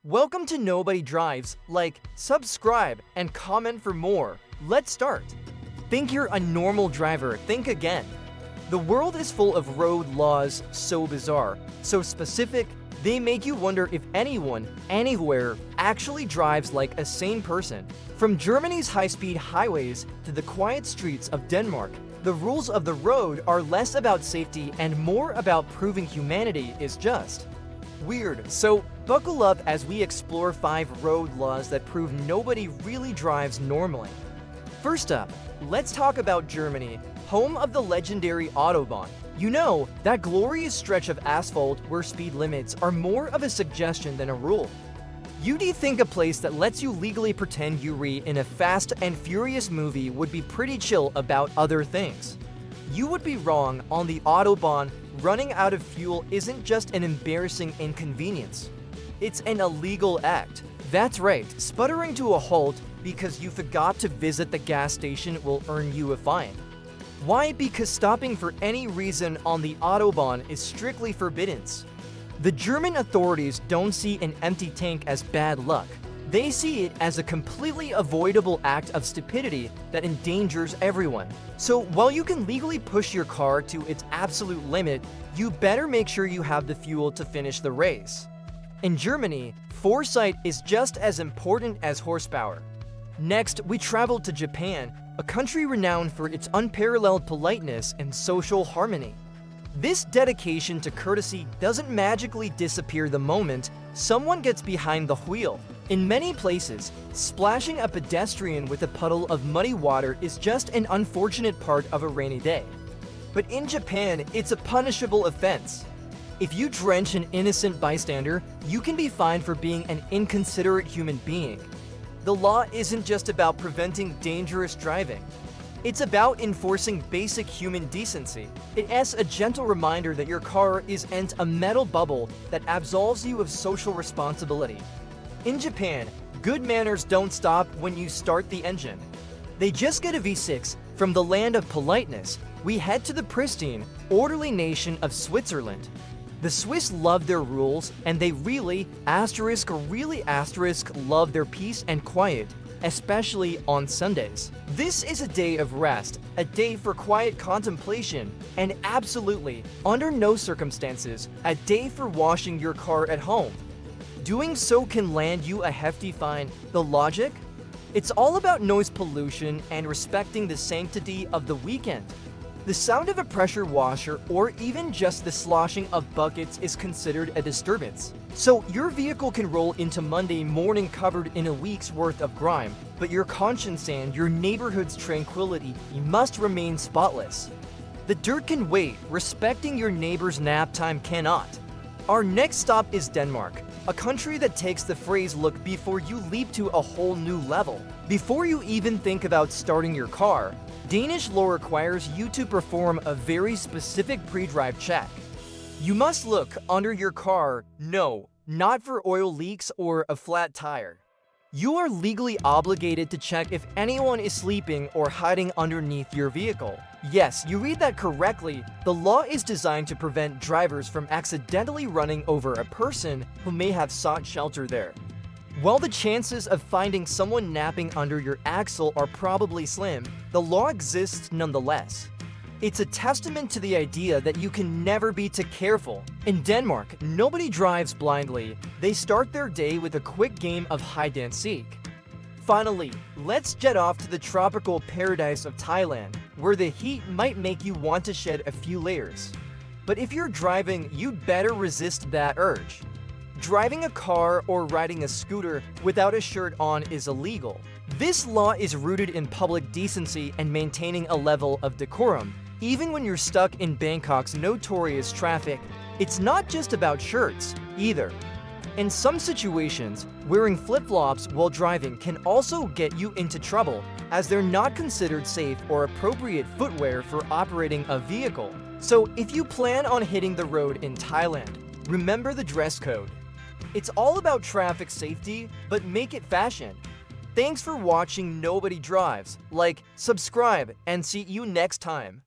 Welcome to Nobody Drives. Like, subscribe, and comment for more. Let's start. Think you're a normal driver, think again. The world is full of road laws so bizarre, so specific, they make you wonder if anyone, anywhere, actually drives like a sane person. From Germany's high-speed highways to the quiet streets of Denmark, the rules of the road are less about safety and more about proving humanity is just. Weird, so buckle up as we explore 5 road laws that prove nobody really drives normally. First up, let's talk about Germany, home of the legendary Autobahn. You know, that glorious stretch of asphalt where speed limits are more of a suggestion than a rule. You'd think a place that lets you legally pretend you read in a Fast and Furious movie would be pretty chill about other things. You would be wrong. On the Autobahn, running out of fuel isn't just an embarrassing inconvenience. It's an illegal act. That's right, sputtering to a halt because you forgot to visit the gas station will earn you a fine. Why? Because stopping for any reason on the Autobahn is strictly forbidden. The German authorities don't see an empty tank as bad luck. They see it as a completely avoidable act of stupidity that endangers everyone. So while you can legally push your car to its absolute limit, you better make sure you have the fuel to finish the race. In Germany, foresight is just as important as horsepower. Next, we traveled to Japan, a country renowned for its unparalleled politeness and social harmony. This dedication to courtesy doesn't magically disappear the moment someone gets behind the wheel. In many places, splashing a pedestrian with a puddle of muddy water is just an unfortunate part of a rainy day. But in Japan, it's a punishable offense. If you drench an innocent bystander, you can be fined for being an inconsiderate human being. The law isn't just about preventing dangerous driving. It's about enforcing basic human decency. It's a gentle reminder that your car isn't a metal bubble that absolves you of social responsibility. In Japan, good manners don't stop when you start the engine. They just get a V6. From the land of politeness, we head to the pristine, orderly nation of Switzerland. The Swiss love their rules, and they really love their peace and quiet, especially on Sundays. This is a day of rest, a day for quiet contemplation, and absolutely, under no circumstances, a day for washing your car at home. Doing so can land you a hefty fine. The logic? It's all about noise pollution and respecting the sanctity of the weekend. The sound of a pressure washer or even just the sloshing of buckets is considered a disturbance. So your vehicle can roll into Monday morning covered in a week's worth of grime, but your conscience and your neighborhood's tranquility must remain spotless. The dirt can wait, respecting your neighbor's nap time cannot. Our next stop is Denmark, a country that takes the phrase "look before you leap" to a whole new level. Before you even think about starting your car, Danish law requires you to perform a very specific pre-drive check. You must look under your car, no, not for oil leaks or a flat tire. You are legally obligated to check if anyone is sleeping or hiding underneath your vehicle. Yes, you read that correctly. The law is designed to prevent drivers from accidentally running over a person who may have sought shelter there. While the chances of finding someone napping under your axle are probably slim, the law exists nonetheless. It's a testament to the idea that you can never be too careful. In Denmark, nobody drives blindly. They start their day with a quick game of hide and seek. Finally, let's jet off to the tropical paradise of Thailand, where the heat might make you want to shed a few layers. But if you're driving, you'd better resist that urge. Driving a car or riding a scooter without a shirt on is illegal. This law is rooted in public decency and maintaining a level of decorum. Even when you're stuck in Bangkok's notorious traffic, it's not just about shirts, either. In some situations, wearing flip-flops while driving can also get you into trouble, as they're not considered safe or appropriate footwear for operating a vehicle. So if you plan on hitting the road in Thailand, remember the dress code. It's all about traffic safety, but make it fashion. Thanks for watching Nobody Drives. Like, subscribe, and see you next time.